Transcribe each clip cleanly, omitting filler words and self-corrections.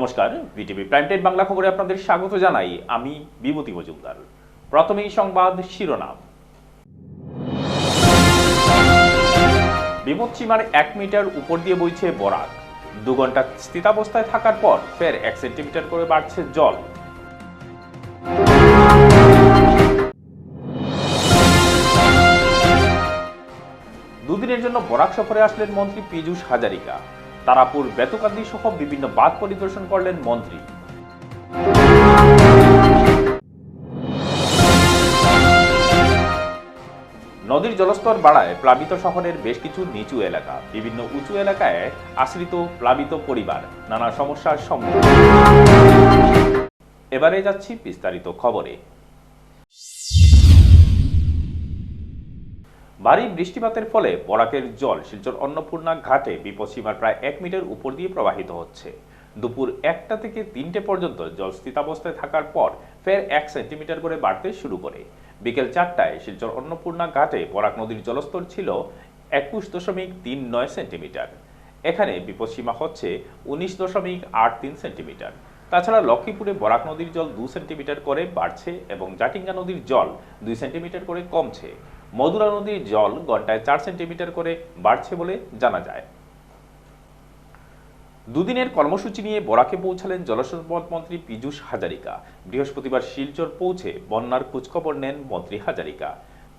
নমস্কার, BTV prime time Bangla খবরে আপনাদের স্বাগত জানাই। আমি বিভূতি মজুমদার। প্রথমেই সংবাদ শিরোনাম। বিপদসীমার 1 মিটার উপর দিয়ে বইছে বরাক। 2 ঘন্টা স্থিতাবস্থায় থাকার পর ফের 1 সেন্টিমিটার করে বাড়ছে জল। দুদিনের জন্য বরাক সফরে আসলেন মন্ত্রী পীযূষ হাজারিকা। তারাপুর, বেতুকান্দি সহ বিভিন্ন বাঁধ পরিদর্শন করলেন মন্ত্রী। নদীর জলস্তর বাড়ায় প্লাবিত শহরের বেশ কিছু নিচু এলাকা। বিভিন্ন উঁচু এলাকায় আশ্রিত প্লাবিত পরিবার নানা সমস্যার সম্মুখীন। এবারে যাচ্ছি বিস্তারিত খবরে। ভারী বৃষ্টিপাতের ফলে বরাকের জল শিলচর অন্নপূর্ণা ঘাটে বিপদসীমার প্রায় 1 মিটার উপর দিয়ে প্রবাহিত হচ্ছে। দুপুর 1টা থেকে 3টে পর্যন্ত জল স্থিতাবস্থায় থাকার পর ফের 1 সেন্টিমিটার করে বাড়তে শুরু করে। বিকেল 4টায় শিলচর অন্নপূর্ণা ঘাটে বরাক নদীর জলস্তর ছিল 21.39 সেন্টিমিটার। এখানে বিপদসীমা হচ্ছে 19.83 সেন্টিমিটার। তাছাড়া লক্ষ্মীপুরে বরাক নদীর জল 2 সেন্টিমিটার করে বাড়ছে এবং জাটিঙ্গা নদীর জল 2 সেন্টিমিটার করে কমছে। মধুরা নদীর জল ঘন্টায় 4 সেন্টিমিটার করে বাড়ছে বলে জানা যায়। দুদিনের কর্মসূচি নিয়ে বরাকে পৌঁছালেন জলসম্পদ মন্ত্রী পীযূষ হাজারিকা। বৃহস্পতিবার শিলচর পৌঁছে বন্যার খোঁজখবর নেন মন্ত্রী হাজারিকা।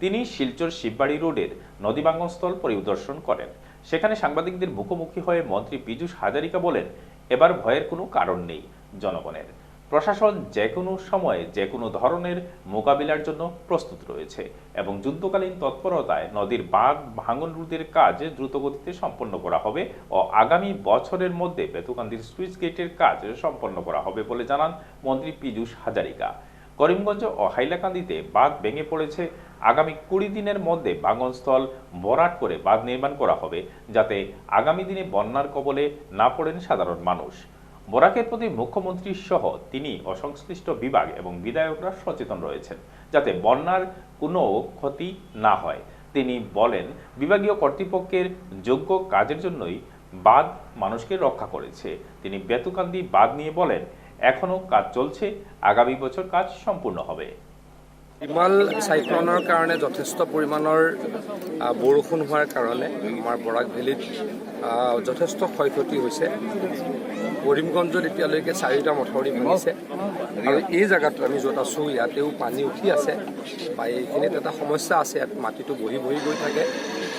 তিনি শিলচর শিববাড়ি রোডের নদীবাঙ্গনস্থল পরিদর্শন করেন। সেখানে সাংবাদিকদের মুখোমুখি হয়ে মন্ত্রী পীযূষ হাজারিকা বলেন, এবার ভয়ের কোনো কারণ নেই জনগণের। প্রশাসন যে কোনো সময়ে যে কোনো ধরনের মোকাবিলার জন্য প্রস্তুত রয়েছে এবং যুদ্ধকালীন তৎপরতায় নদীর বাঁধ ভাঙন রোধের কাজ দ্রুতগতিতে সম্পন্ন করা হবে ও আগামী বছরের মধ্যে বেতুকান্দির সুইচ গেটের কাজ সম্পন্ন করা হবে বলে জানান মন্ত্রী পীযূষ হাজারিকা। করিমগঞ্জ ও হাইলাকান্দিতে বাঁধ ভেঙে পড়েছে। আগামী 20 দিনের মধ্যে ভাঙনস্থল ভরাট করে বাঁধ নির্মাণ করা হবে, যাতে আগামী দিনে বন্যার কবলে না পড়েন সাধারণ মানুষ। বরাকের প্রতি মুখ্যমন্ত্রী সহ তিনি অসংশ্লিষ্ট বিভাগ এবং বিধায়করা সচেতন রয়েছেন, যাতে বন্যার কোনো ক্ষতি না হয়। তিনি বলেন, বিভাগীয় কর্তৃপক্ষের যোগ্য কাজের জন্যই বাঁধ মানুষকে রক্ষা করেছে। তিনি বেতুকান্দি বাঁধ নিয়ে বলেন, এখনো কাজ চলছে, আগামী বছর কাজ সম্পূর্ণ হবে। হিমাল সাইক্লনৰ কাৰণে যথেষ্ট পৰিমাণৰ বৰষুণ হোৱাৰ কাৰণে আমাৰ বৰাক ভেলীত যথেষ্ট ক্ষয়ক্ষতি হৈছে। কৰিমগঞ্জত এতিয়ালৈকে 4টা মথাউৰি ভাঙিছে আৰু এই জেগাত আমি য'ত আছোঁ ইয়াতেও পানী উঠি আছে বা এইখিনিত এটা সমস্যা আছে। ইয়াত মাটিটো বহি বহি গৈ থাকে,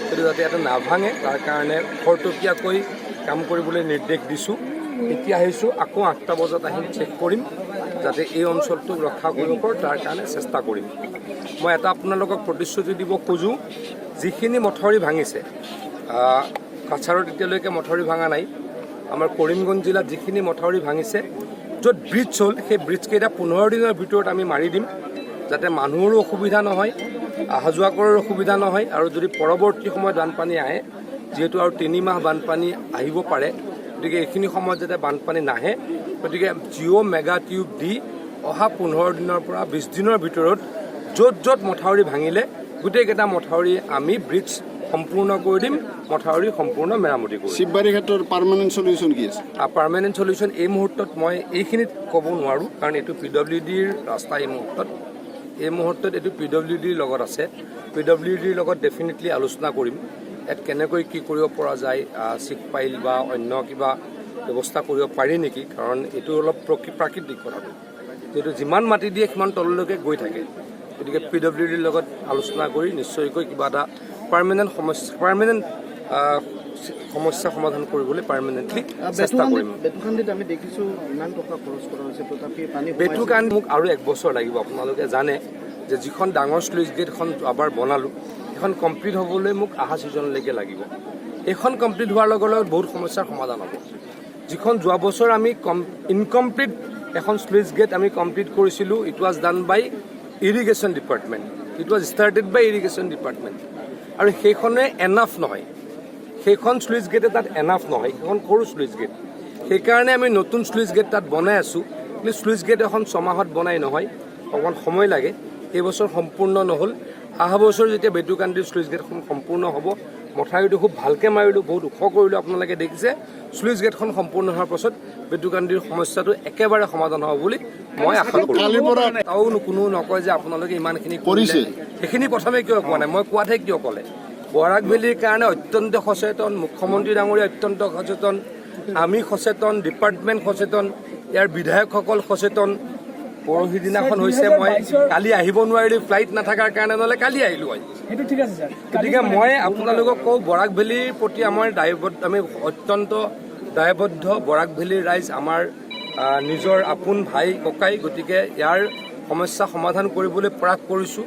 কিন্তু যাতে ইয়াতে নাভাঙে তাৰ কাৰণে খৰতকীয়াকৈ কাম কৰিবলৈ নিৰ্দেশ দিছোঁ। এতিয়া আহিছোঁ, আকৌ 8টা বজাত আহিম, চেক কৰিম যাতে এই অঞ্চলটোক ৰক্ষা কৰিব পাৰোঁ, তাৰ কাৰণে চেষ্টা কৰিম। মই এটা আপোনালোকক প্ৰতিশ্ৰুতি দিব খোজোঁ, যিখিনি মথাউৰি ভাঙিছে, কাছাৰত এতিয়ালৈকে মথাউৰি ভাঙা নাই। আমাৰ কৰিমগঞ্জ জিলাত যিখিনি মথাউৰি ভাঙিছে, য'ত ব্ৰিজ হ'ল, সেই ব্ৰিজকেইটা 15 দিনৰ ভিতৰত আমি মাৰি দিম, যাতে মানুহৰো অসুবিধা নহয়, অহা যোৱা কৰাৰ অসুবিধা নহয়। আৰু যদি পৰৱৰ্তী সময়ত বানপানী আহে, যিহেতু আৰু 3 মাহ বানপানী আহিব পাৰে, গতিকে এইখিনি সময়ত যাতে বানপানী নাহে, গতিকে জিঅ' মেগা টিউব দি অহা 15 দিনৰ পৰা 20 দিনৰ ভিতৰত য'ত য'ত মথাউৰি ভাঙিলে গোটেইকেইটা মথাউৰি আমি ব্ৰিজ সম্পূৰ্ণ কৰি দিম, মথাউৰি সম্পূৰ্ণ মেৰামতি কৰিম। শিৱবাৰী ক্ষেত্ৰত পাৰ্মানেণ্ট চলিউশ্যন কি আছে? পাৰ্মানেণ্ট চলিউশ্যন এই মুহূৰ্তত মই এইখিনিত ক'ব নোৱাৰোঁ, কাৰণ এইটো PWDৰ ৰাস্তা। এই মুহূৰ্তত এইটো PWDৰ লগত আছে। PWDৰ লগত ডেফিনেটলি আলোচনা কৰিম, ইয়াত কেনেকৈ কি কৰিব পৰা যায়, চিক পাইল বা অন্য কিবা ব্যৱস্থা কৰিব পাৰি নেকি, কাৰণ এইটো অলপ প্ৰাকৃতিক কথাটো, যিহেতু যিমান মাটি দিয়ে সিমান তললৈকে গৈ থাকে। গতিকে PWDৰ লগত আলোচনা কৰি নিশ্চয়কৈ কিবা এটা পাৰ্মানেণ্ট সমস্যা সমাধান কৰিবলৈ পাৰ্মানেণ্টলি চেষ্টা কৰিম। বেতুকান্দিত আমি দেখিছোঁ ইমান টকা খৰচ কৰা হৈছে, তথাপি পানী বেতুকান্দি মোক আৰু 1 বছৰ লাগিব। আপোনালোকে জানে যে যিখন ডাঙৰ স্লুইচ গেটখন আবাৰ বনালোঁ, সেইখন কমপ্লিট হ'বলৈ মোক অহা ছিজনলৈকে লাগিব। এইখন কমপ্লিট হোৱাৰ লগে লগে বহুত সমস্যাৰ সমাধান হ'ব। যিখন যোৱা বছৰ আমি ইনকমপ্লিট এখন স্লুইচ গেট আমি কমপ্লিট কৰিছিলোঁ, it was done by irrigation department, it was started by irrigation department, আৰু সেইখনে এনাফ নহয়। সেইখন স্লুইচ গেটে তাত এনাফ নহয়, সেইখন সৰু স্লুইচ গেট। সেইকাৰণে আমি নতুন স্লুইচ গেট তাত বনাই আছোঁ। কিন্তু স্লুইচ গেট এখন 6 মাহত বনাই নহয়, অকণমান সময় লাগে। এই বছৰ সম্পূৰ্ণ নহ'ল। অহা বছৰ যেতিয়া বেতুকান্দিৰ স্লুইচ গেটখন সম্পূৰ্ণ হ'ব, মথাউৰিটো খুব ভালকৈ মাৰিলোঁ, বহুত ওখ কৰিলোঁ। আপোনালোকে দেখিছে স্লুইচ গেটখন সম্পূৰ্ণ হোৱাৰ পাছত বেতুকান্দিৰ সমস্যাটো একেবাৰে সমাধান হ'ব বুলি মই আশা কৰোঁ। তাও কোনো নকয় যে আপোনালোকে ইমানখিনি কৰিছে, সেইখিনি প্ৰথমে কিয় কোৱা নাই, মই কোৱাতহে কিয় ক'লে। বৰাক ভেলীৰ কাৰণে অত্যন্ত সচেতন, মুখ্যমন্ত্ৰী ডাঙৰীয়া অত্যন্ত সচেতন, আমি সচেতন, ডিপাৰ্টমেণ্ট সচেতন, ইয়াৰ বিধায়কসকল সচেতন। পৰহি দিনাখন হৈছে মই কালি আহিব নোৱাৰিলোঁ, ফ্লাইট নাথাকাৰ কাৰণে, নহ'লে কালি আহিলোঁ হয়। গতিকে মই আপোনালোকক কওঁ, বৰাক ভেলীৰ প্ৰতি আমাৰ আমি অত্যন্ত দায়বদ্ধ। বৰাক ভেলীৰ ৰাইজ আমাৰ নিজৰ আপোন ভাই ককাই, গতিকে ইয়াৰ সমস্যা সমাধান কৰিবলৈ প্ৰয়াস কৰিছোঁ।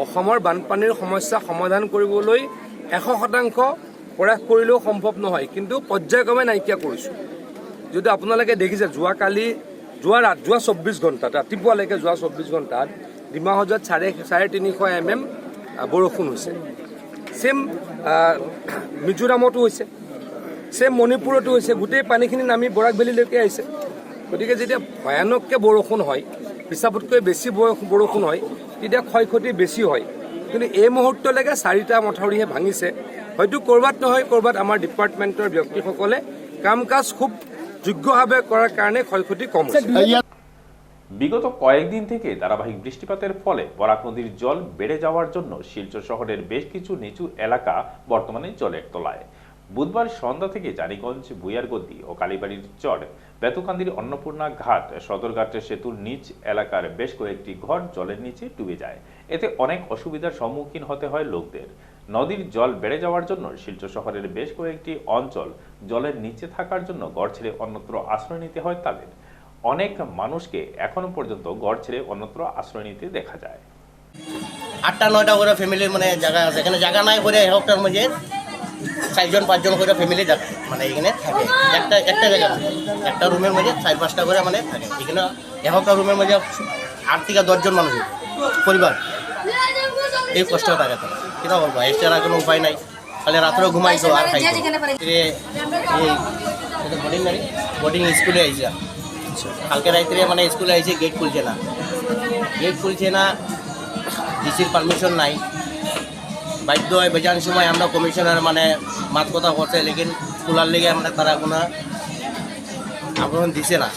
অসমৰ বানপানীৰ সমস্যা সমাধান কৰিবলৈ 100% প্ৰয়াস কৰিলেও সম্ভৱ নহয়, কিন্তু পৰ্যায়ক্ৰমে নাইকিয়া কৰিছোঁ। যদি আপোনালোকে দেখিছে যোৱা 24 ঘণ্টাত, ৰাতিপুৱালৈকে যোৱা 24 ঘণ্টাত ডিমা হাজাৰত 350 mm বৰষুণ হৈছে। ছেম মিজোৰামতো হৈছে, ছেম মণিপুৰতো হৈছে। গোটেই পানীখিনি নামি বৰাক ভেলীলৈকে আহিছে। গতিকে যেতিয়া ভয়ানককৈ বৰষুণ হয়, হিচাপতকৈ বেছি বৰষুণ হয়, তেতিয়া ক্ষয় ক্ষতি বেছি হয়। কিন্তু এই মুহূৰ্তলৈকে 4টা মথাউৰিহে ভাঙিছে। হয়তো ক'ৰবাত নহয় ক'ৰবাত আমাৰ ডিপাৰ্টমেণ্টৰ ব্যক্তিসকলে কাম কাজ খুব যোগ্যভাৱে কৰাৰ কাৰণে ক্ষয় ক্ষতি কম হৈছে। বিগত কয়েকদিন থেকে ধারাবাহিক বৃষ্টিপাতের ফলে বরাক নদীর জল বেড়ে যাওয়ার জন্য শিলচর শহরের বেশ কিছু নিচু এলাকা বর্তমানে জলের তলায়। বুধবার সন্ধ্যা থেকে জানিগঞ্জ, বুয়ারগদ্দি ও কালীবাড়ির চর, বেতুকান্দির অন্নপূর্ণা ঘাট, সদরঘাটের সেতুর নিচ এলাকার বেশ কয়েকটি ঘর জলের নিচে ডুবে যায়। এতে অনেক অসুবিধার সম্মুখীন হতে হয় লোকদের। নদীর জল বেড়ে যাওয়ার জন্য শিলচর শহরের বেশ কয়েকটি অঞ্চল জলের নিচে থাকার জন্য গড় ছেড়ে অন্যত্র আশ্রয় নিতে হয় তাদের। অনেক মানুষকে এখনো পর্যন্ত গড় ছেড়ে অন্যত্র আশ্রয় নিতে দেখা যায়। 8টা-9টা করে ফ্যামিলির মানে জায়গা আছে, এখানে জায়গা নাই করে একটার মধ্যে 4জন-5জন করে ফ্যামিলি মানে এখানে থাকে। একটা জায়গা একটা রুমের মধ্যে 4-5টা করে মানে থাকে। এখানে একটা রুমের মধ্যে 8 থেকে 10জন মানুষ পরিবার, এই কষ্ট থাকে। তারা কিনা বলবো, এছাড়া কোনো উপায় নাই। খালি রাত্রেও ঘুমাইছো আর খাইছো। বোর্ডিং স্কুলে আইসা কালকে রাত্রে মানে স্কুলে আইসে, গেট খুলছে না, ডিসির পারমিশন নাই। বাধ্য হয় বেজান সময় আমরা কমিশনার মানে মাত কথা করছে, লেকিন খোলার লেগে আমরা তারা কোনো আগ্রহণ দিছে না।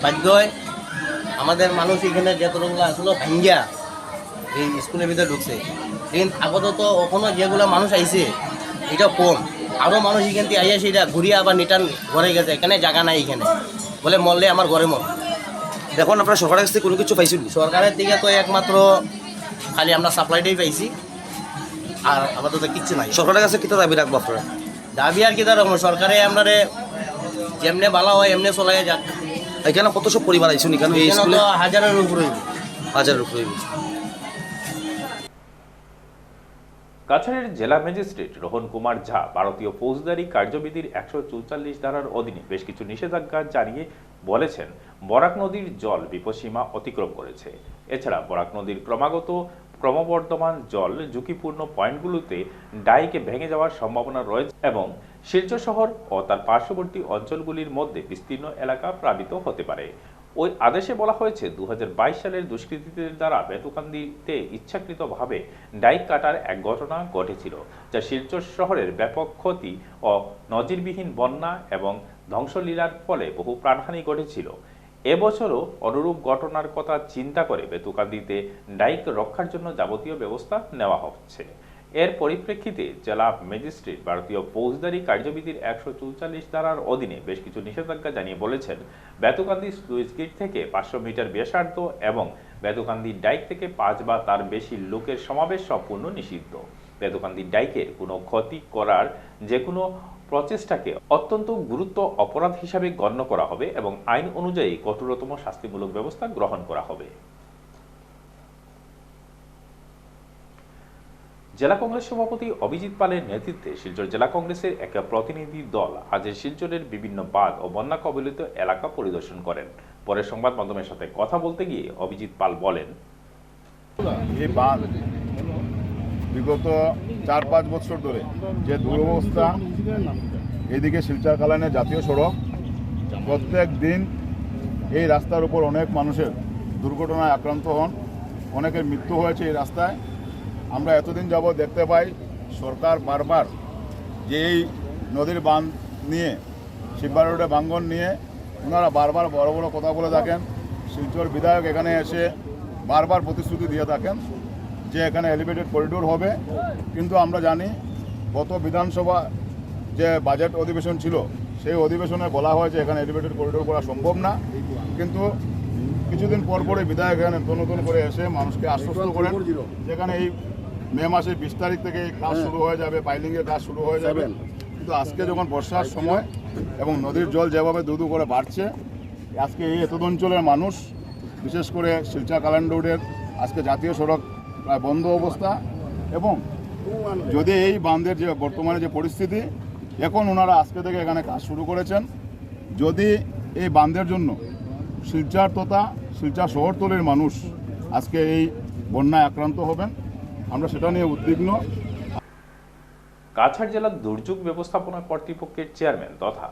বাধ্য হয় আমাদের মানুষ এখানে যতগুলো আসলে ভাঙ্গিয়া এই স্কুলের ভিতরে ঢুকছে। লেকিন আপাতত ওখানে যেগুলো মানুষ আইছে এটা কম, আরও মানুষ এখান থেকে আইয়া সেটা ঘুরিয়ে আবার নিটান ঘরে গেছে। এখানে জায়গা নাই, এখানে বলে মরলে আমার ঘরে মর। দেখুন আপনারা সরকারের কাছ থেকে কোনো কিছু পাইছেন? সরকারের দিকে তো একমাত্র খালি আমরা সাপ্লাইটাই পাইছি, আর আপাতত কিচ্ছু নাই। সরকারের কাছে কিতা দাবি রাখবো আপনারা? দাবি আর কি রকম, সরকারে আমরা যেমনে ভালো হয় এমনি চলাই যাক। এখানে কত সব পরিবার আইসুন এখানে? এই এখানে স্কুলে তো হাজারের উপরে। কাছাড়ের জেলা ম্যাজিস্ট্রেট রোহন কুমার ঝা ভারতীয় ফৌজদারি কার্যবিধির 144 ধারার অধীনে বেশ কিছু নিষেধাজ্ঞা জানিয়ে বলেছেন, বরাক নদীর জল বিপদসীমা অতিক্রম করেছে। এছাড়া বরাক নদীর ক্রমবর্ধমান জল ঝুঁকিপূর্ণ পয়েন্টগুলোতে ডাইকে ভেঙে যাওয়ার সম্ভাবনা রয়েছে এবং শিলচর শহর ও তার পার্শ্ববর্তী অঞ্চলগুলির মধ্যে বিস্তীর্ণ এলাকা প্লাবিত হতে পারে। ওই আদেশে বলা হয়েছে 2022 সালের দুষ্কৃতীদের দ্বারা বেতুকান্দিতে ইচ্ছাকৃতভাবে ডাইক কাটার এক ঘটনা ঘটেছিল, যা শিলচর শহরের ব্যাপক ক্ষতি ও নজিরবিহীন বন্যা এবং ধ্বংসলীলার ফলে বহু প্রাণহানি ঘটেছিল। এবছরও অনুরূপ ঘটনার কথা চিন্তা করে বেতুকান্দিতে ডাইক রক্ষার জন্য যাবতীয় ব্যবস্থা নেওয়া হচ্ছে। এর পরিপ্রেক্ষিতে জেলা ম্যাজিস্ট্রেট ভারতীয় ফৌজদারি কার্যবিধির 144 ধারার অধীনে বেশ কিছু নিষেধাজ্ঞা জানিয়ে বলেছেন, বেতুকান্দি স্লুইস গেট থেকে 500 মিটার ব্যাসার্ধ এবং বেতুকান্দি ডাইক থেকে 5 বা তার বেশি লোকের সমাবেশ সম্পূর্ণ নিষিদ্ধ। বেতুকান্দি ডাইকের কোনো ক্ষতি করার যে কোনো প্রচেষ্টাকে অত্যন্ত গুরুত্ব অপরাধ হিসাবে গণ্য করা হবে এবং আইন অনুযায়ী কঠোরতম শাস্তিমূলক ব্যবস্থা গ্রহণ করা হবে। জেলা কংগ্রেস সভাপতি অভিজিৎ পালের নেতৃত্বে শিলচর জেলা কংগ্রেসের এক প্রতিনিধি দল আজ শিলচরের বিভিন্ন বাঁধ ও বন্যা কবলিত এলাকা পরিদর্শন করেন। পরে সংবাদ মাধ্যমের সাথে কথা বলতে গিয়ে অভিজিৎ পাল বলেন, এই বাঁধ বিগত 4-5 বছর ধরে যে দুরবস্থা, এদিকে শিলচর কালানে জাতীয় সড়ক, প্রত্যেক দিন এই রাস্তার উপর অনেক মানুষের দুর্ঘটনায় আক্রান্ত হন, অনেকের মৃত্যু হয়েছে এই রাস্তায়। আমরা এতদিন যাবৎ দেখতে পাই সরকার বারবার যে এই নদীর বাঁধ নিয়ে শিববাড়ি রোডে ভাঙ্গন নিয়ে ওনারা বারবার বড় বড় কথা বলে থাকেন। শিলচর বিধায়ক এখানে এসে বারবার প্রতিশ্রুতি দিয়ে থাকেন যে এখানে এলিভেটেড করিডোর হবে, কিন্তু আমরা জানি গত বিধানসভা যে বাজেট অধিবেশন ছিল সেই অধিবেশনে বলা হয়েছে এখানে এলিভেটেড করিডোর করা সম্ভব না, কিন্তু কিছুদিন পরপরই বিধায়ক এখানে নতুন করে এসে মানুষকে আশ্বস্ত করেন যেখানে এই মে মাসের 20 তারিখ থেকে কাজ শুরু হয়ে যাবে, পাইলিংয়ের কাজ শুরু হয়ে যাবে। কিন্তু আজকে যখন বর্ষার সময় এবং নদীর জল যেভাবে দু করে বাড়ছে, আজকে এই এতদ অঞ্চলের মানুষ বিশেষ করে শিলচর কালাইন রোডের আজকে জাতীয় সড়ক প্রায় বন্ধ অবস্থা। এবং যদি এই বাঁধের যে বর্তমানে যে পরিস্থিতি, এখন ওনারা আজকে থেকে এখানে কাজ শুরু করেছেন, যদি এই বাঁধের জন্য শিলচর তথা শিলচর শহরতলির মানুষ আজকে এই বন্যায় আক্রান্ত হবেন, আমরা সেটা নিয়ে উদ্বিগ্ন। কাছাড় জেলা দুর্যোগ ব্যবস্থাপনা কর্তৃপক্ষের চেয়ারম্যান তথা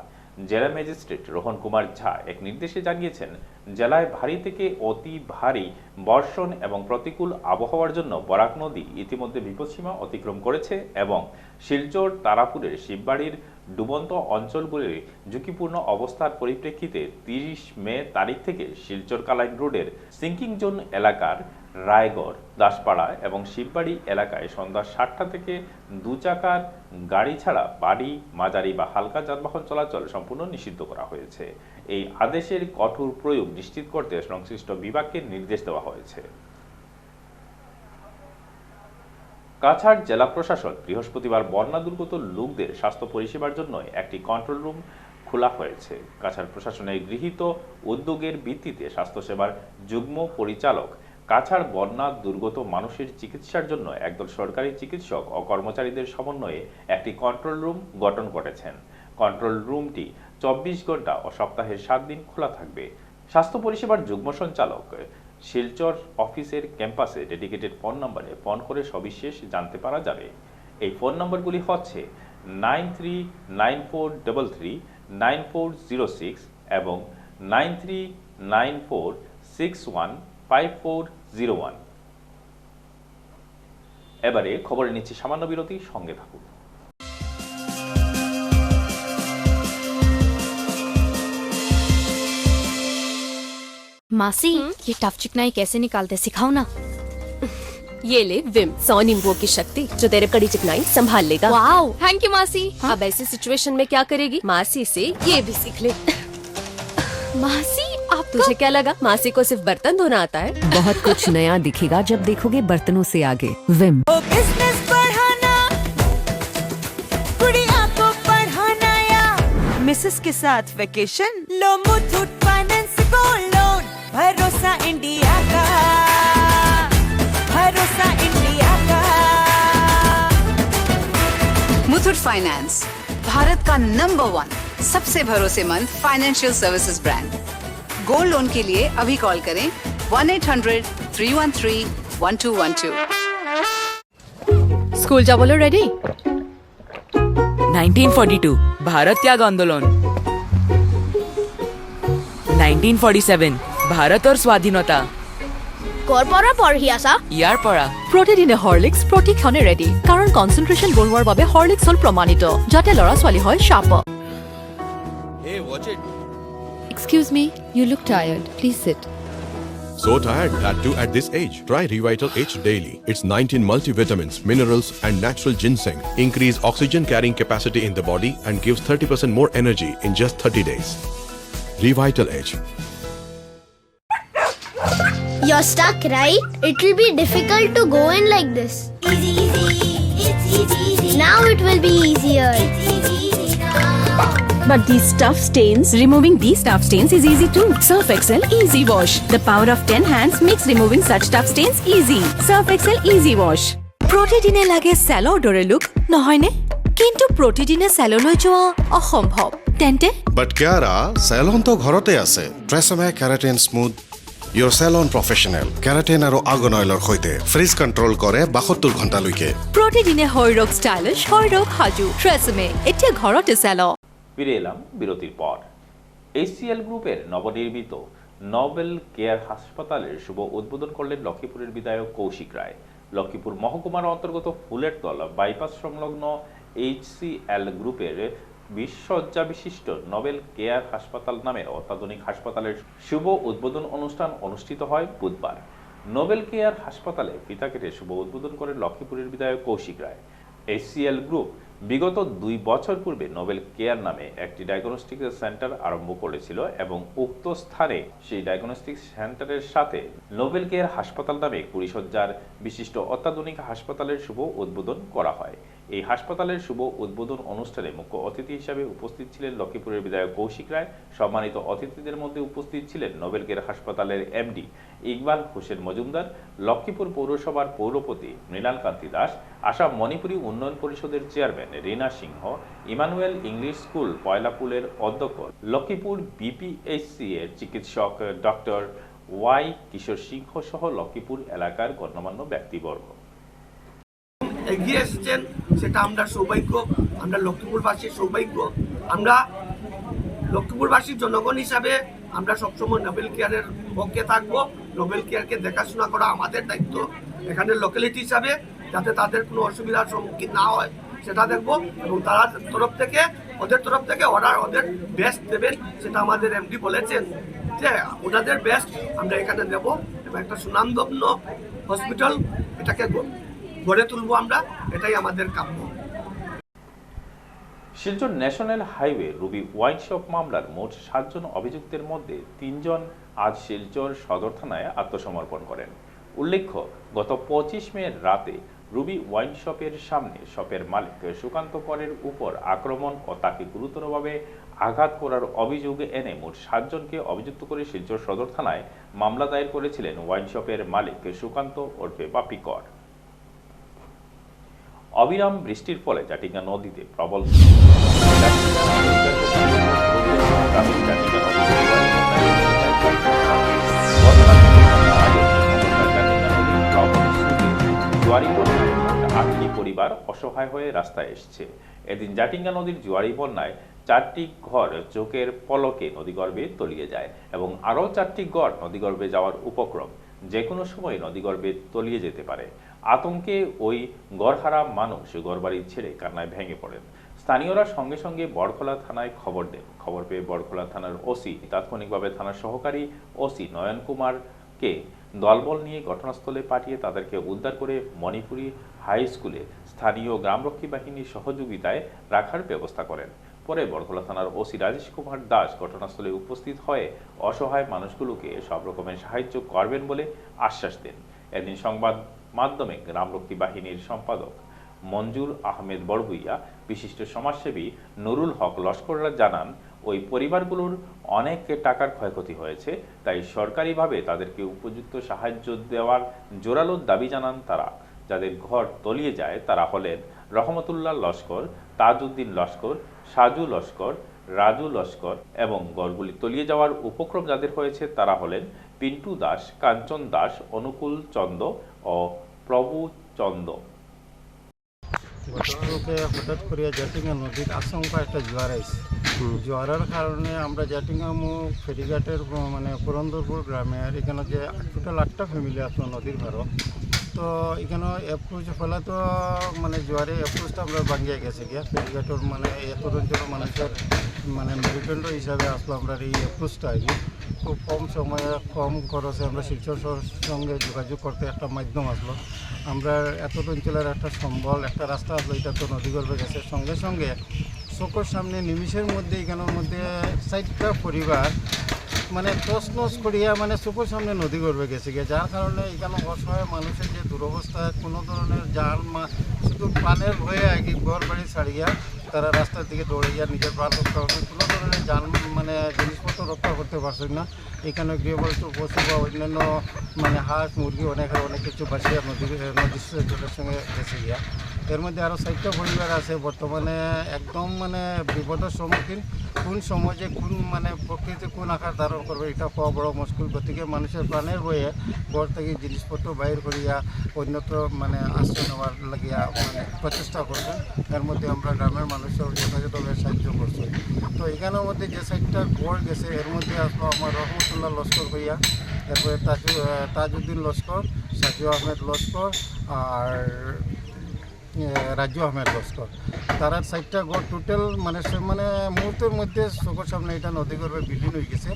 জেলা ম্যাজিস্ট্রেট রোহন কুমার ঝা এক নির্দেশে জানিয়েছেন, জেলায় ভারী থেকে অতি ভারী বর্ষণ এবং প্রতিকূল আবহাওয়ার জন্য বরাক নদী ইতিমধ্যে বিপদসীমা অতিক্রম করেছে এবং শিলচর তারাপুরের শিববাড়ির ডুবন্ত অঞ্চলগুলির ঝুঁকিপূর্ণ অবস্থার পরিপ্রেক্ষিতে 30 মে তারিখ থেকে শিলচর কালাইন রোডের সিঙ্কিং জোন এলাকার রায়গড়, দাসপাড়া এবং শিববাড়ি এলাকায় সন্ধ্যা 7টা থেকে 2 চাকার গাড়ি ছাড়া বাড়ি, মাঝারি বা হালকা যানবাহন চলাচল সম্পূর্ণ নিষিদ্ধ করা হয়েছে। এই আদেশের কঠোর প্রয়োগ নিশ্চিত করতে সংশ্লিষ্ট বিভাগকে নির্দেশ দেওয়া হয়েছে। কাছাড় জেলা প্রশাসন বৃহস্পতিবার বন্যা দুর্গত লোকদের স্বাস্থ্য পরিষেবার জন্য একটি কন্ট্রোল রুম খোলা হয়েছে। কাছাড় প্রশাসনের গৃহীত উদ্যোগের ভিত্তিতে স্বাস্থ্যসেবার যুগ্ম পরিচালক কাছাড় বন্যা দুর্গত মানুষের চিকিৎসার জন্য একদল সরকারি চিকিৎসক ও কর্মচারীদের সমন্বয়ে একটি কন্ট্রোল রুম গঠন করেছেন। কন্ট্রোল রুমটি 24 ঘন্টা ও সপ্তাহের 7 দিন খোলা থাকবে। স্বাস্থ্য পরিষেবার যুগ্ম সঞ্চালক শিলচর অফিসের ক্যাম্পাসে ডেডিকেটেড ফোন নম্বরে ফোন করে সবিশেষ জানতে পারা যাবে। এই ফোন নম্বরগুলি হচ্ছে 9394339406 এবং 9394615401। এবারে খবরে নিচ্ছি সামান্য বিরতি, সঙ্গে থাকুন। मासी ये टफ चिकनाई कैसे निकालते सिखाओ ना। ये ले विम 100 नींबुओं की शक्ति जो तेरे कड़ी चिकनाई संभाल लेगा। वाओ थैंक यू मासी। अब ऐसी सिचुएशन में क्या करेगी? मासी से ये भी सीख ले। मासी आप तुझे क्या लगा मासी को सिर्फ बर्तन धोना आता है? बहुत कुछ नया दिखेगा जब देखोगे बर्तनों से आगे। विम। बिजनेस बढ़ाना, गुड़िया को पढ़ाना या मिसेस के साथ वेकेशन, लो मुथूट फाइनेंस गोल्ड लोन। भरोसा इंडिया का, भरोसा इंडिया का। मुथूट फाइनेंस भारत का नंबर 1 सबसे भरोसेमंद financial services brand. Gold loan के लिए अभी कॉल करें 1-800-313-1212। School जाबलो ready? 1942 भारत त्याग आंदोलन, 1947 भारत और स्वाधीनता। করপরা পঢ়িয়াছা ইয়াৰ পৰা প্ৰতিদিনে হৰলিক্স প্ৰতিক্ষণে ৰেডি, কাৰণ কনচেন্ট্ৰেশ্যন বঢ়োৱাৰ বাবে হৰলিক্স হ'ল প্ৰমাণিত, যাতে ল'ৰা ছোৱালী হয় sharp. Excuse me, you look tired. Please sit. So tired, that too at this age. Try Revital H daily. Its 19 multivitamins, minerals and natural ginseng increase oxygen carrying capacity in the body and gives 30% more energy in just 30 days. Revital H. You're stuck, right? It will be difficult to go in like this. Easy, easy, it's easy. Now it will be easier. It's easy now. But these tough stains, removing these tough stains is easy too. Surf Excel Easy Wash. The power of 10 hands makes removing such tough stains easy. Surf Excel Easy Wash. প্ৰতিদিনে লাগে চেলৰ দৰে look নহয়নে? কিন্তু প্ৰতিদিনে চেললৈ যোৱা অসম্ভৱ। তেন্তে বাট কিয়াৰা চেলন তো ঘৰতে আছে। TRESemmé keratin smooth your salon professional keratin আৰু আৰ্গন অইলৰ সৈতে ফ্ৰিজ কণ্ট্ৰল কৰে 72 ঘণ্টালৈকে। প্ৰতিদিনে শৰীৰক ষ্টাইলিছ, শৰীৰক সাজু। ট্ৰেছমে এতিয়া ঘৰতে চেল। ফিরে এলাম বিরতির পর। HCL গ্রুপের নবনির্মিত নোবেল কেয়ার হাসপাতালের শুভ উদ্বোধন করলেন লক্ষ্মীপুরের বিধায়ক কৌশিক রায়। লক্ষ্মীপুর মহকুমার অন্তর্গত ফুলেরতলা বাইপাস সংলগ্ন HCL গ্রুপের 20 শয্যা বিশিষ্ট নোবেল কেয়ার হাসপাতাল নামের অত্যাধুনিক হাসপাতালের শুভ উদ্বোধন অনুষ্ঠান অনুষ্ঠিত হয় বুধবার। নোবেল কেয়ার হাসপাতালে ফিতা কেটে শুভ উদ্বোধন করেন লক্ষ্মীপুরের বিধায়ক কৌশিক রায়। HCL গ্রুপ বিগত 2 বছর পূর্বে নোবেল কেয়ার নামে একটি ডায়াগনস্টিক সেন্টার আরম্ভ করেছিল এবং উক্ত স্থানে সেই ডায়াগনস্টিক সেন্টারের সাথে নোবেল কেয়ার হাসপাতাল নামে 20 শয্যার বিশিষ্ট অত্যাধুনিক হাসপাতালের শুভ উদ্বোধন করা হয়। এই হাসপাতালের শুভ উদ্বোধন অনুষ্ঠানে মুখ্য অতিথি হিসেবে উপস্থিত ছিলেন লক্ষ্মীপুরের বিধায়ক কৌশিক রায়। সম্মানিত অতিথিদের মধ্যে উপস্থিত ছিলেন নোবেল কেয়ার হাসপাতালের MD ইকবাল হোসেন মজুমদার, লক্ষ্মীপুর পৌরসভার পৌরপতি মৃণাল কান্তি দাস, আসাম মণিপুরী উন্নয়ন পরিষদের চেয়ারম্যান রীনা সিংহ, ইমানুয়েল ইংলিশ স্কুল পয়লাপুলের অধ্যক্ষ, লক্ষ্মীপুর BPHC এর চিকিৎসক ডক্টর Y কিশোর সিংহ সহ লক্ষ্মীপুর এলাকার গণ্যমান্য ব্যক্তিবর্গ এগিয়ে এসেছেন, সেটা আমরা সৌভাগ্য, আমরা লক্ষ্মীপুরবাসীর সৌভাগ্য। আমরা লক্ষ্মীপুরবাসীর জনগণ হিসাবে আমরা সবসময় নোবেল কেয়ারের পক্ষে থাকবো। নোবেল কেয়ারকে দেখাশোনা করা আমাদের দায়িত্ব। এখানে লোকালিটি হিসাবে যাতে তাদের কোনো অসুবিধার সম্মুখীন না হয় সেটা দেখবো, এবং তারা ওদের তরফ থেকে ওদের বেস্ট দেবেন, সেটা আমাদের MD বলেছেন যে ওনাদের বেস্ট আমরা এখানে দেব এবং একটা সুনামধন্য হসপিটাল এটাকে গড়ে তুলবো আমরা, এটাই আমাদের কাম্য। Silchar national highway Ruby wine shop মামলার মোট 7 জন অভিযুক্তের মধ্যে 3 জন আজ শিলচর সদর থানায় আত্মসমর্পণ করেন। উল্লেখ্য, গত 25 মে রাতে রুবি ওয়াইন শপের সামনে শপের মালিক সুকান্ত করের উপর আক্রমণ ও তাকে গুরুতরভাবে আঘাত করার অভিযোগ এনে মোট 7 জনকে অভিযুক্ত করে শিলচর সদর থানায় মামলা দায়ের করেছিলেন ওয়াইন শপের মালিক সুকান্ত ওরফে বাপি কর। অবিরাম বৃষ্টির ফলে জাটিঙ্গা নদীতে প্রবল আটটি পরিবার অসহায় হয়ে রাস্তায় এসছে। এদিন জাটিঙ্গা নদীর জোয়ারি বন্যায় 4টি ঘর চোখের পলকে নদীগর্ভে তলিয়ে যায় এবং আরও 4টি ঘর নদীগর্ভে যাওয়ার উপক্রম। যে কোনো সময় নদীগর্ভে তলিয়ে যেতে পারে। আতঙ্কে ওই গড়হারা মানুষ ঘরবাড়ি ছেড়ে কান্নায় ভেঙে পড়েন। স্থানীয়রা সঙ্গে সঙ্গে বড়খোলা থানায় খবর দেন। খবর পেয়ে বড়খোলা থানার ওসি তাৎক্ষণিকভাবে থানার সহকারী ওসি নয়ন কুমারকে দলবল নিয়ে ঘটনাস্থলে পাঠিয়ে তাদেরকে উদ্ধার করে মণিপুরি হাই স্কুলে স্থানীয় গ্রামরক্ষী বাহিনীর সহযোগিতায় রাখার ব্যবস্থা করেন। পরে বড়খোলা থানার ওসি রাজেশ কুমার দাস ঘটনাস্থলে উপস্থিত হয়ে অসহায় মানুষগুলোকে সব রকমের সাহায্য করবেন বলে আশ্বাস দেন। এদিন সংবাদ মাধ্যমে গ্রামরক্ষী বাহিনীর সম্পাদক মঞ্জুর আহমেদ বড়ভুইয়া, বিশিষ্ট সমাজসেবী নুরুল হক লস্কররা জানান, ওই পরিবারগুলোর অনেক টাকার ক্ষয়ক্ষতি হয়েছে, তাই সরকারিভাবে তাদেরকে উপযুক্ত সাহায্য দেওয়ার জোরালো দাবি জানান তারা। যাদের ঘর তলিয়ে যায় তারা হলেন রহমতুল্লাহ লস্কর, তাজউদ্দিন লস্কর, সাজু লস্কর, রাজু লস্কর এবং ঘরগুলি তলিয়ে যাওয়ার উপক্রম যাদের হয়েছে তারা হলেন পিন্টু দাস, কাঞ্চন দাস, অনুকূল চন্দ ও প্রভু চন্দ। গতকালকে হঠাৎ করে জাটিঙ্গা নদীর আশঙ্কা একটা জোয়ার আইছে। জোয়ারের কারণে আমরা জাটিঙ্গা মুখ ফেরিঘাটের মানে পুরন্দরপুর গ্রামের এখানে যে টোটাল 8টা ফ্যামিলি আসলো নদীর ভাড়া, তো এখানে অ্যাপ্রোচ ফলে তো মানে জোয়ারে অ্যাপ্রোচটা আমরা ভাঙিয়ে গেছে গিয়া ফেরিঘাটের মানে এত অঞ্চল মানুষের মানে মেরুদণ্ড হিসাবে আসলো আমরা এই অ্যাপ্রোচটা আগে খুব কম সময়ে কম খরচে আমরা শিলচর সঙ্গে যোগাযোগ করতে একটা মাধ্যম আসলো। আমরা এত অঞ্চলের একটা সম্বল একটা রাস্তা আসলো, এটা তো নদীগর্ভে গেছে। সঙ্গে সঙ্গে চোখের সামনে নিমিষের মধ্যে এখানের মধ্যে 4টা পরিবার মানে তছনছ করিয়া মানে চোখের সামনে নদীগর্ভে গেছে গিয়ে, যার কারণে এখানে অসহায় মানুষের যে দুরবস্থা, কোনো ধরনের যান শুধু প্রাণের ভয়ে আগে ঘর বাড়ি ছাড়িয়া তারা রাস্তার দিকে দৌড়ে গিয়া নিজের প্রাণ রক্ষা করছে। কোনো ধরনের যান মানে জিনিসপত্র রক্ষা করতে পারছে না। এখানে গৃহবস্তু পশু বা অন্যান্য মানে হাঁস মুরগি অনেক কিছু বাসিয়া নদীর জলের সঙ্গে গেছে গিয়া। এর মধ্যে আরও 4টা পরিবার আছে বর্তমানে একদম মানে বিপদের সম্মুখীন। কোন সমাজে কোন মানে প্রকৃতি কোন আকার ধারণ করবে এটা পাওয়া বড় মুশকিল। গতিকে মানুষের প্রাণের বয়ে ঘর থেকে জিনিসপত্র বাইর করিয়া অন্যত্র মানে আশ্রয় নেওয়ার লাগিয়া মানে প্রচেষ্টা করছেন। এর মধ্যে আমরা গ্রামের মানুষের যথাযথভাবে সাহায্য করছি। তো এখানের মধ্যে যে 4টা ঘর গেছে এর মধ্যে আসলো আমার রহমতুল্লাহ লস্কর ভাইয়া, এরপরে তাজউদ্দিন লস্কর, সাজু আহমেদ লস্কর আর রাজু আহমেদ লস্কর তারা 4টা গড় টোটাল মানে মুহূর্তের মধ্যে চোখের সামনে এটা নদী গর্ভে বিলীন হয়ে গেছে।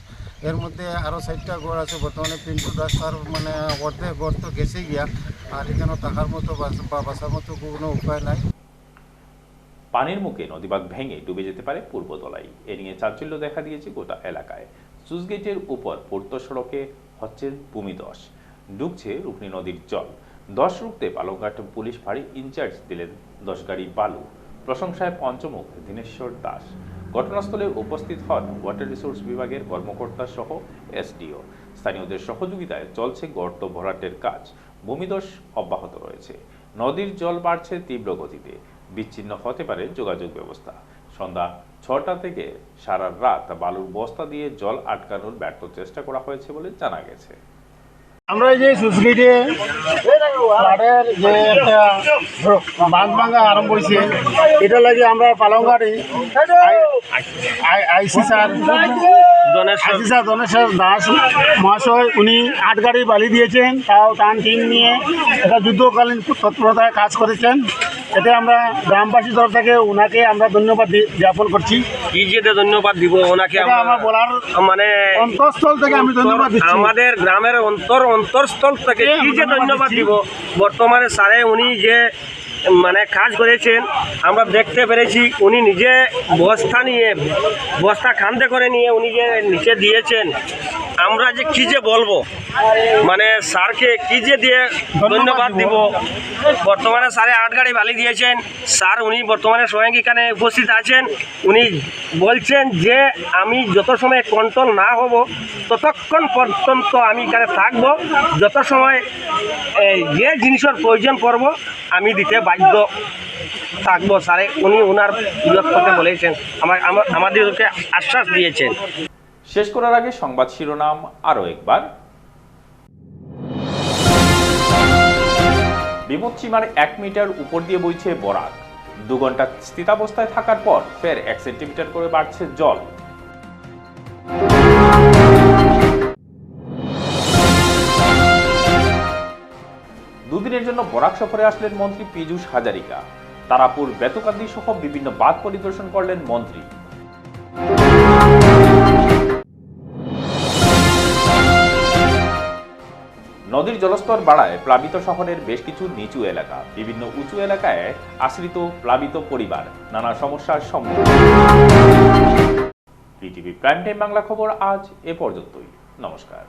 এর মধ্যে আরও 4টা গড় আছে বর্তমানে পিন্টু দাস তার মানে অর্ধেক গড় তো গেছেই গিয়া, আর এখানে থাকার মতো বা বাঁচার মতো কোনো উপায় নাই। পানির মুখে নদীবাঁধ ভেঙে ডুবে যেতে পারে পূর্বতলাই, এ নিয়ে চাঞ্চল্য দেখা দিয়েছে গোটা এলাকায়। সুইচগেটের উপর পূর্ত সড়কে হচ্ছে ভূমিধস, ডুবছে রুকনি নদীর জল। ধস রুখতে পালংঘাট পুলিশ ফাঁড়ি ইনচার্জ দিলেন 10 গাড়ি বালু। প্রশংসায় পঞ্চমুখ দীনেশ্বর দাস। ঘটনাস্থলে উপস্থিত হন ওয়াটার রিসোর্স বিভাগের কর্মকর্তা সহ এসডিও। স্থানীয়দের সহযোগিতায় চলছে গর্ত ভরাটের কাজ। ভূমিধস অব্যাহত রয়েছে। নদীর জল বাড়ছে তীব্র গতিতে, বিচ্ছিন্ন হতে পারে যোগাযোগ ব্যবস্থা। সন্ধ্যা 6টা থেকে সারা রাত বালুর বস্তা দিয়ে জল আটকানোর ব্যর্থ চেষ্টা করা হয়েছে বলে জানা গেছে। আমরা এই যে সুইচগেটে ফ্লাডের যে একটা বাঁধ ভাঙা আরম্ভ হয়েছে, এটা লাগে আমরা পালংঘাটে আইসি স্যার ধনেশ্বর দাস মহাশয় উনি 8 গাড়ি বালি দিয়েছেন, তাও টান টিম নিয়ে একটা যুদ্ধকালীন তৎপরতায় কাজ করেছেন। এতে আমরা গ্রামবাসীর তরফ থেকে ওনাকে আমরা ধন্যবাদ জ্ঞাপন করছি। কি যে ধন্যবাদ দিব ওনাকে, আমার বলার মানে অন্তঃস্থল থেকে আমি ধন্যবাদ দিচ্ছি। আমাদের গ্রামের অন্তরস্থল থেকে কি যে ধন্যবাদ দিব। বর্তমানে স্যারে উনি যে মানে কাজ করেছেন আমরা দেখতে পেরেছি। উনি নিজে বস্তা কাঁধে করে নিয়ে উনি যে নিচে দিয়েছেন, আমরা যে কি যে বলবো, মানে স্যারকে কি যে দিয়ে ধন্যবাদ দিব। বর্তমানে স্যারে 8 গাড়ি বালি দিয়েছেন। স্যার উনি বর্তমানে স্বয়ং এখানে উপস্থিত আছেন। উনি বলছেন যে আমি যত সময় কন্ট্রোল না হব ততক্ষণ পর্যন্ত আমি এখানে থাকবো, যত সময় যে জিনিসের প্রয়োজন পড়ব আমি দিতে বাধ্য থাকবো। স্যারে উনি ওনার বিরোধ করতে বলেছেন, আমাদেরকে আশ্বাস দিয়েছেন। শেষ করার আগে সংবাদ শিরোনাম আরও একবার। বিপদসীমার 1 মিটার উপর দিয়ে বইছে বরাক। 2 ঘন্টা স্থিতাবস্থায় থাকার পর ফের 1 সেন্টিমিটার করে বাড়ছে জল। দুদিনের জন্য বরাক সফরে আসলেন মন্ত্রী পীযূষ হাজারিকা। তারাপুর, বেতকান্দি সহ বিভিন্ন বাঁধ পরিদর্শন করলেন মন্ত্রী। নদীর জলস্তর বাড়ায় প্লাবিত শহরের বেশ কিছু নিচু এলাকা। বিভিন্ন উঁচু এলাকায় আশ্রিত প্লাবিত পরিবার নানা সমস্যার সম্মুখীন। বিটিভি প্রাইম টাইম বাংলা খবর আজ এ পর্যন্তই। নমস্কার।